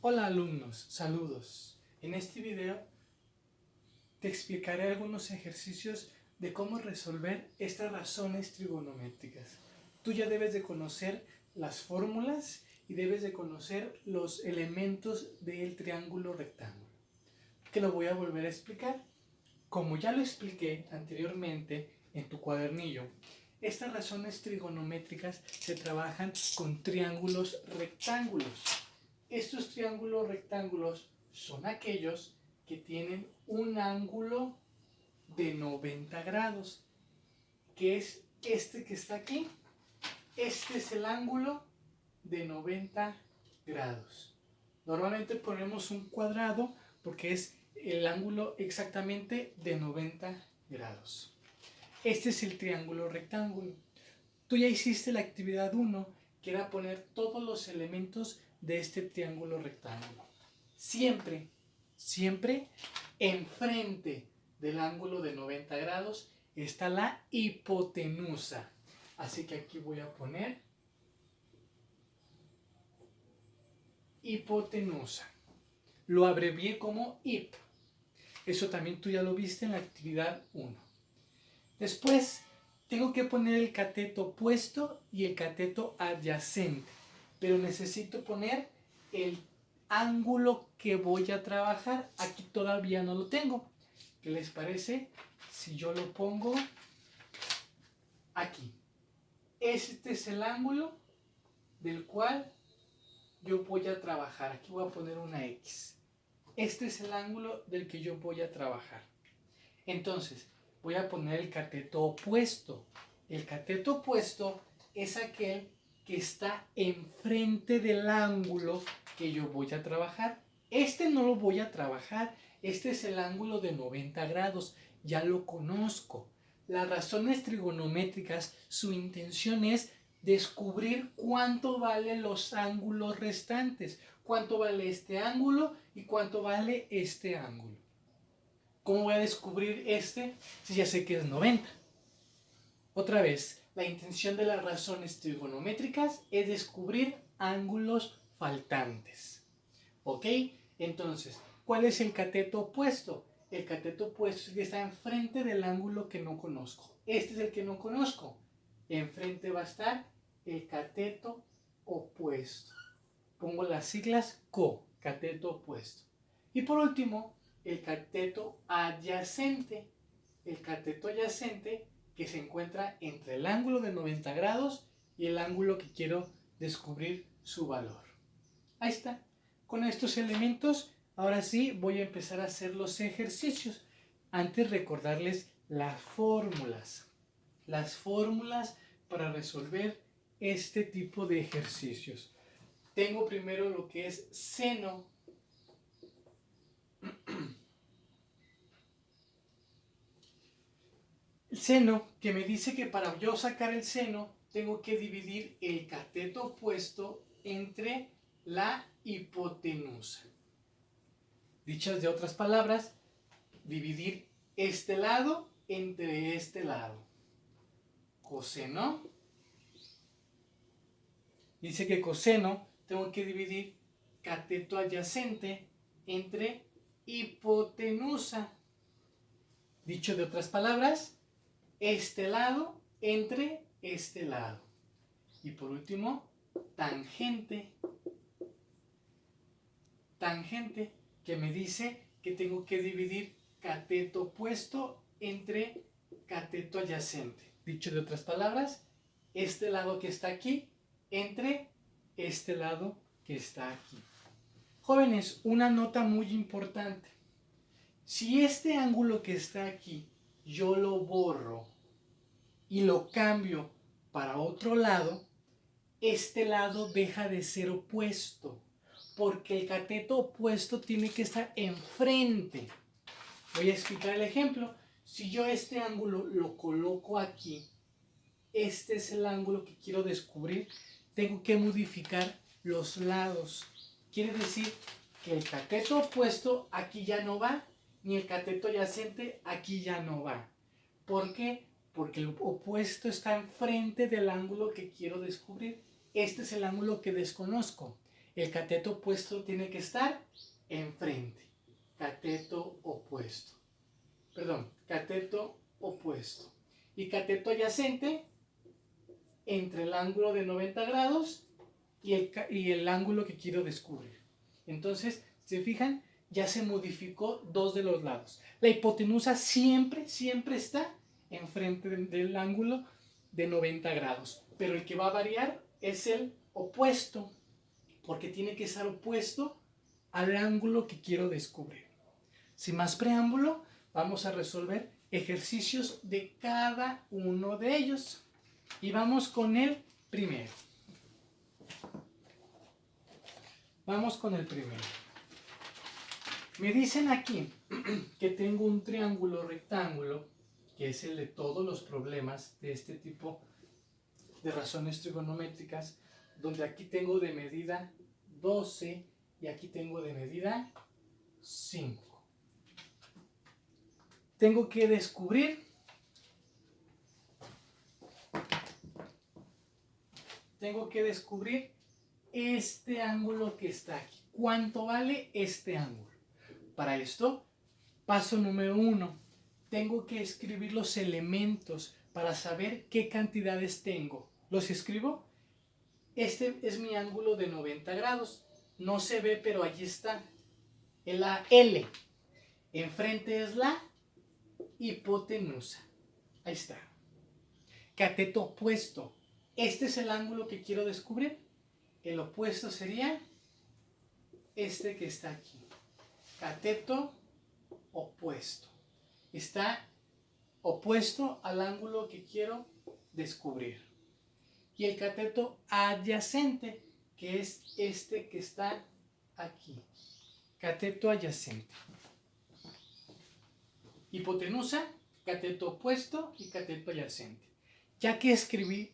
Hola alumnos, saludos. En este video te explicaré algunos ejercicios de cómo resolver estas razones trigonométricas. Tú ya debes de conocer las fórmulas y debes de conocer los elementos del triángulo rectángulo. Que lo voy a volver a explicar. Como ya lo expliqué anteriormente en tu cuadernillo, estas razones trigonométricas se trabajan con triángulos rectángulos. Estos triángulos rectángulos son aquellos que tienen un ángulo de 90 grados, que es este que está aquí. Este es el ángulo de 90 grados. Normalmente ponemos un cuadrado porque es el ángulo exactamente de 90 grados. Este es el triángulo rectángulo. Tú ya hiciste la actividad 1, que era poner todos los elementos de este triángulo rectángulo. Siempre enfrente del ángulo de 90 grados está la hipotenusa. Así que aquí voy a poner hipotenusa. Lo abrevié como hip. Eso también tú ya lo viste en la actividad 1. Después tengo que poner el cateto opuesto y el cateto adyacente. Pero necesito poner el ángulo que voy a trabajar. Aquí todavía no lo tengo. ¿Qué les parece si yo lo pongo aquí? Este es el ángulo del cual yo voy a trabajar. Aquí voy a poner una X. Este es el ángulo del que yo voy a trabajar. Entonces, voy a poner el cateto opuesto. El cateto opuesto es aquel que está enfrente del ángulo que yo voy a trabajar. Este no lo voy a trabajar. Este es el ángulo de 90 grados. Ya lo conozco. Las razones trigonométricas, su intención es descubrir cuánto valen los ángulos restantes. Cuánto vale este ángulo y cuánto vale este ángulo. ¿Cómo voy a descubrir este si ya sé que es 90? Otra vez, la intención de las razones trigonométricas es descubrir ángulos faltantes. ¿Ok? Entonces, ¿cuál es el cateto opuesto? El cateto opuesto es el que está enfrente del ángulo que no conozco. Este es el que no conozco. Enfrente va a estar el cateto opuesto. Pongo las siglas CO, cateto opuesto. Y por último, el cateto adyacente. El cateto adyacente que se encuentra entre el ángulo de 90 grados y el ángulo que quiero descubrir su valor. Ahí está. Con estos elementos, ahora sí voy a empezar a hacer los ejercicios. Antes recordarles las fórmulas. Las fórmulas para resolver este tipo de ejercicios. Tengo primero lo que es seno. El seno, que me dice que para yo sacar el seno, tengo que dividir el cateto opuesto entre la hipotenusa. Dichas de otras palabras, dividir este lado entre este lado. Coseno. Dice que coseno tengo que dividir cateto adyacente entre hipotenusa. Dicho de otras palabras, este lado entre este lado. Y por último, tangente. Tangente, que me dice que tengo que dividir cateto opuesto entre cateto adyacente. Dicho de otras palabras, este lado que está aquí entre este lado que está aquí. Jóvenes, una nota muy importante. Si este ángulo que está aquí yo lo borro y lo cambio para otro lado, este lado deja de ser opuesto, porque el cateto opuesto tiene que estar enfrente. Voy a explicar el ejemplo. Si yo este ángulo lo coloco aquí, este es el ángulo que quiero descubrir, tengo que modificar los lados. Quiere decir que el cateto opuesto aquí ya no va, ni el cateto adyacente aquí ya no va. ¿Por qué? Porque el opuesto está enfrente del ángulo que quiero descubrir. Este es el ángulo que desconozco. El cateto opuesto tiene que estar enfrente. Cateto opuesto. Perdón, cateto opuesto. Y cateto adyacente entre el ángulo de 90 grados y el ángulo que quiero descubrir. Entonces, ¿se fijan? Ya se modificó dos de los lados. La hipotenusa siempre está enfrente del ángulo de 90 grados. Pero el que va a variar es el opuesto, porque tiene que estar opuesto al ángulo que quiero descubrir. Sin más preámbulo, vamos a resolver ejercicios de cada uno de ellos. Y vamos con el primero. Vamos con el primero. Me dicen aquí que tengo un triángulo rectángulo, que es el de todos los problemas de este tipo de razones trigonométricas, donde aquí tengo de medida 12 y aquí tengo de medida 5. Tengo que descubrir este ángulo que está aquí. ¿Cuánto vale este ángulo? Para esto, paso número 1. Tengo que escribir los elementos para saber qué cantidades tengo. ¿Los escribo? Este es mi ángulo de 90 grados. No se ve, pero allí está. La L. Enfrente es la hipotenusa. Ahí está. Cateto opuesto. Este es el ángulo que quiero descubrir. El opuesto sería este que está aquí. Cateto opuesto. Está opuesto al ángulo que quiero descubrir. Y el cateto adyacente, que es este que está aquí. Cateto adyacente. Hipotenusa, cateto opuesto y cateto adyacente. Ya que escribí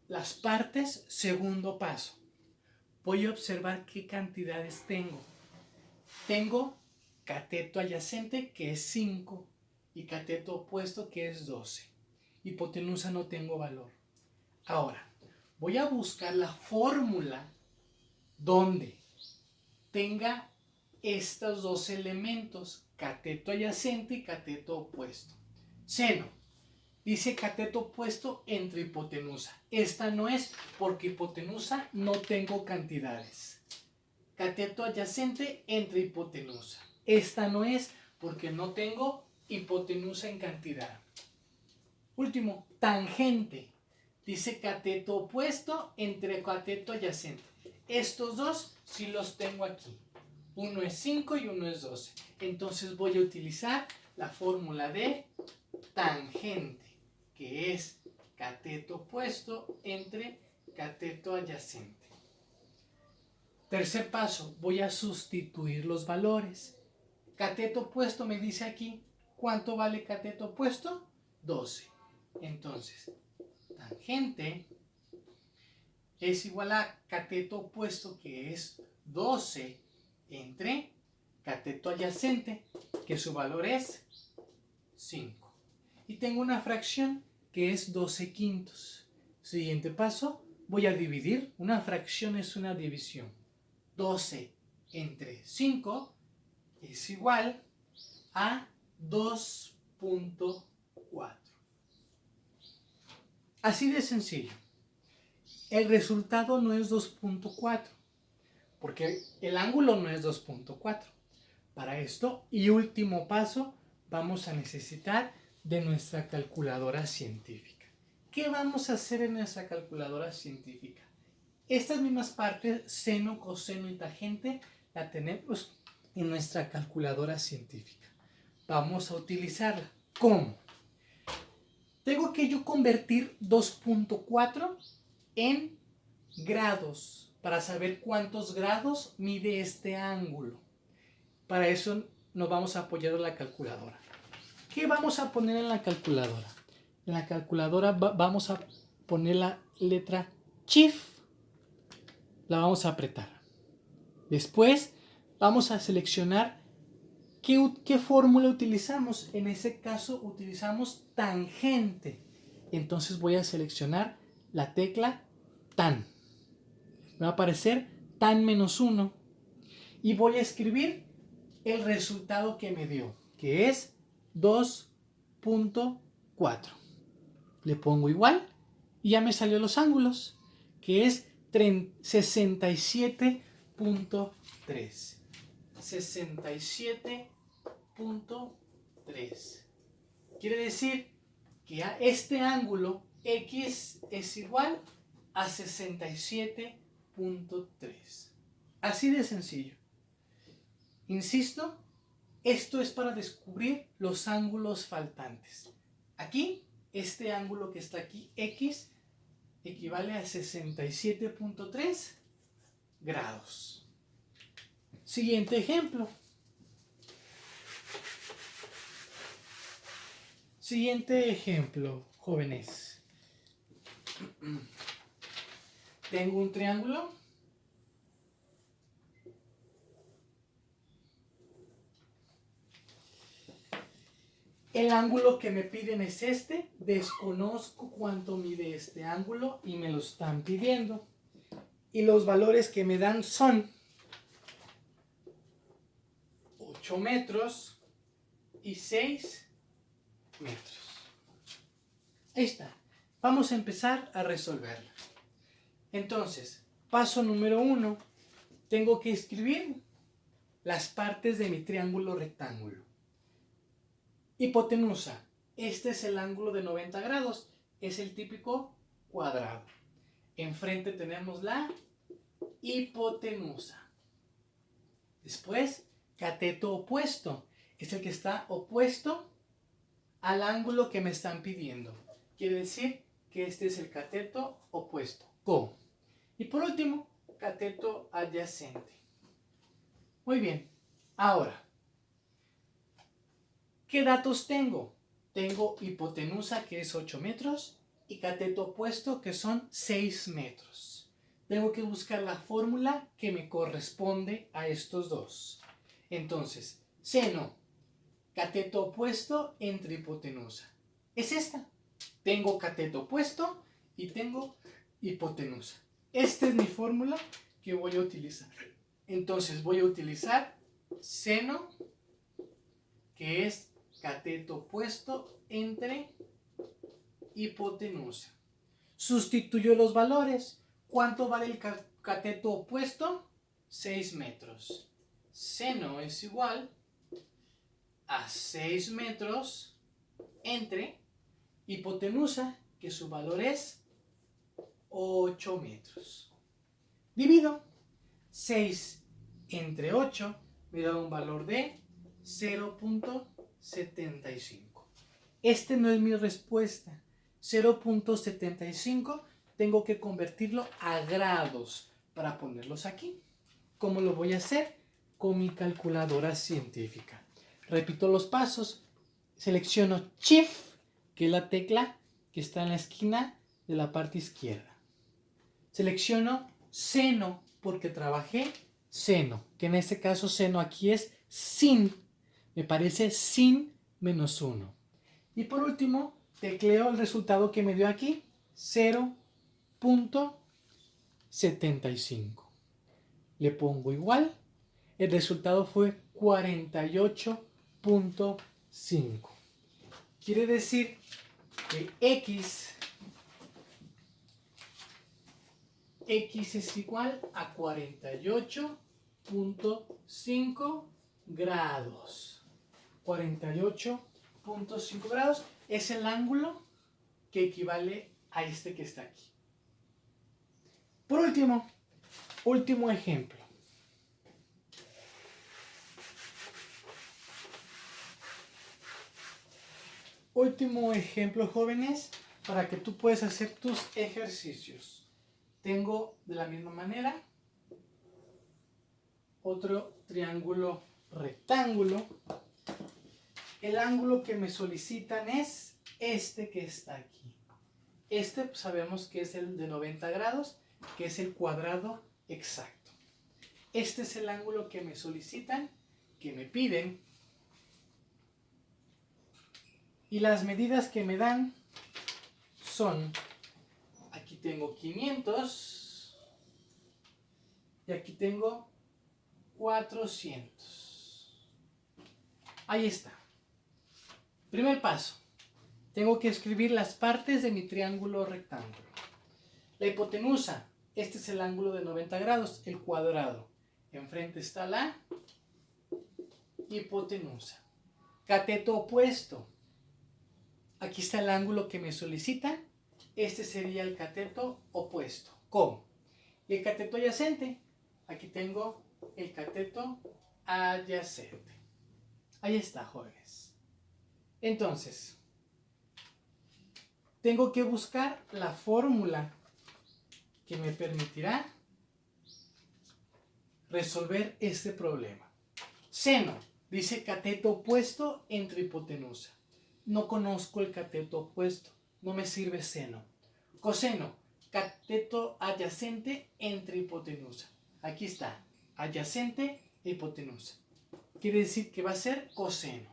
las partes, segundo paso. Voy a observar qué cantidades tengo. Tengo cateto adyacente, que es 5, y cateto opuesto, que es 12. Hipotenusa no tengo valor. Ahora, voy a buscar la fórmula donde tenga estos dos elementos, cateto adyacente y cateto opuesto. Seno. Dice cateto opuesto entre hipotenusa. Esta no es, porque hipotenusa no tengo cantidades. Cateto adyacente entre hipotenusa. Esta no es, porque no tengo hipotenusa en cantidad. Último, tangente. Dice cateto opuesto entre cateto adyacente. Estos dos sí los tengo aquí. Uno es 5 y uno es 12. Entonces voy a utilizar la fórmula de tangente, que es cateto opuesto entre cateto adyacente. Tercer paso, voy a sustituir los valores. Cateto opuesto me dice aquí, ¿cuánto vale cateto opuesto? 12. Entonces, tangente es igual a cateto opuesto, que es 12, entre cateto adyacente, que su valor es 5. Y tengo una fracción que es 12 quintos. Siguiente paso, voy a dividir. Una fracción es una división. 12 entre 5 es igual a 2.4. Así de sencillo. El resultado no es 2.4, porque el ángulo no es 2.4. Para esto, y último paso, vamos a necesitar de nuestra calculadora científica. ¿Qué vamos a hacer en nuestra calculadora científica? Estas mismas partes, seno, coseno y tangente, la tenemos en nuestra calculadora científica. Vamos a utilizarla. ¿Cómo? Tengo que yo convertir 2.4 en grados para saber cuántos grados mide este ángulo. Para eso nos vamos a apoyar en la calculadora. ¿Qué vamos a poner en la calculadora? En la calculadora vamos a poner la letra Shift. La vamos a apretar. Después vamos a seleccionar qué fórmula utilizamos. En ese caso utilizamos tangente. Entonces voy a seleccionar la tecla tan. Me va a aparecer tan menos 1 y voy a escribir el resultado que me dio, que es 2.4. Le pongo igual y ya me salió los ángulos, que es 67.3. 67.3. Quiere decir que a este ángulo X es igual a 67.3. Así de sencillo. Insisto, esto es para descubrir los ángulos faltantes. Aquí, este ángulo que está aquí, X, equivale a 67.3 grados. Siguiente ejemplo. Siguiente ejemplo, jóvenes. Tengo un triángulo. El ángulo que me piden es este. Desconozco cuánto mide este ángulo y me lo están pidiendo. Y los valores que me dan son 8 metros y 6 metros. Ahí está. Vamos a empezar a resolverla. Entonces, paso número 1. Tengo que escribir las partes de mi triángulo rectángulo. Hipotenusa. Este es el ángulo de 90 grados. Es el típico cuadrado. Enfrente tenemos la hipotenusa. Después, cateto opuesto. Es el que está opuesto al ángulo que me están pidiendo. Quiere decir que este es el cateto opuesto. Co. Y por último, cateto adyacente. Muy bien. Ahora, ¿qué datos tengo? Tengo hipotenusa, que es 8 metros, y cateto opuesto, que son 6 metros. Tengo que buscar la fórmula que me corresponde a estos dos. Entonces, seno, cateto opuesto entre hipotenusa. Es esta. Tengo cateto opuesto y tengo hipotenusa. Esta es mi fórmula que voy a utilizar. Entonces voy a utilizar seno, que es cateto opuesto entre hipotenusa. Sustituyo los valores. ¿Cuánto vale el cateto opuesto? 6 metros. Seno es igual a 6 metros entre hipotenusa, que su valor es 8 metros. Divido 6 entre 8, me da un valor de 0.75. Este no es mi respuesta. 0.75 tengo que convertirlo a grados para ponerlos aquí. ¿Cómo lo voy a hacer? Con mi calculadora científica. Repito los pasos. Selecciono Shift, que es la tecla que está en la esquina de la parte izquierda. Selecciono seno, porque trabajé seno, que en este caso seno aquí es sin. Me parece sin menos 1. Y por último, tecleo el resultado que me dio aquí, 0.75. Le pongo igual. El resultado fue 48.5. Quiere decir que X es igual a 48.5 grados. 48.5 grados es el ángulo que equivale a este que está aquí. Por último ejemplo. Último ejemplo, jóvenes, para que tú puedas hacer tus ejercicios. Tengo de la misma manera otro triángulo rectángulo. El ángulo que me solicitan es este que está aquí. Este sabemos que es el de 90 grados, que es el cuadrado exacto. Este es el ángulo que me solicitan, que me piden. Y las medidas que me dan son, aquí tengo 500 y aquí tengo 400. Ahí está. Primer paso. Tengo que escribir las partes de mi triángulo rectángulo. La hipotenusa, este es el ángulo de 90 grados, el cuadrado. Enfrente está la hipotenusa. Cateto opuesto. Aquí está el ángulo que me solicitan. Este sería el cateto opuesto. ¿Cómo? Y el cateto adyacente. Aquí tengo el cateto adyacente. Ahí está, jóvenes. Entonces, tengo que buscar la fórmula que me permitirá resolver este problema. Seno, dice cateto opuesto entre hipotenusa. No conozco el cateto opuesto, no me sirve seno. Coseno, cateto adyacente entre hipotenusa. Aquí está, adyacente e hipotenusa. Quiere decir que va a ser coseno.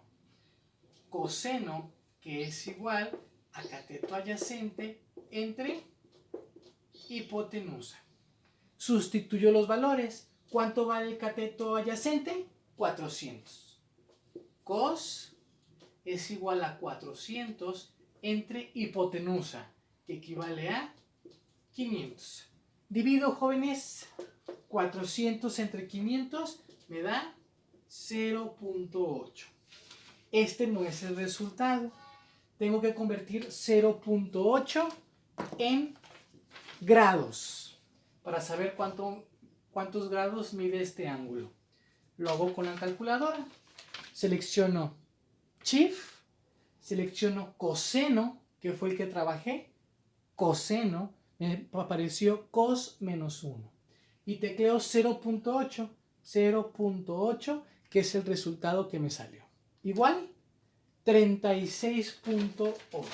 Coseno, que es igual a cateto adyacente entre hipotenusa. Sustituyo los valores. ¿Cuánto vale el cateto adyacente? 400. Cos es igual a 400 entre hipotenusa, que equivale a 500. Divido, jóvenes, 400 entre 500 me da 0.8. Este no es el resultado. Tengo que convertir 0.8 en grados para saber cuántos grados mide este ángulo. Lo hago con la calculadora. Selecciono Shift, selecciono coseno, que fue el que trabajé. Coseno, me apareció cos menos 1. Y tecleo 0.8, 0.8, que es el resultado que me salió. Igual, 36.8.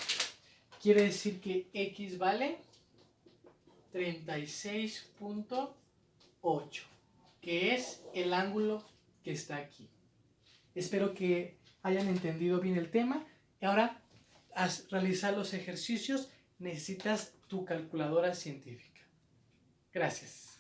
Quiere decir que X vale 36.8, que es el ángulo que está aquí. Espero que hayan entendido bien el tema. Ahora, al realizar los ejercicios, necesitas tu calculadora científica. Gracias.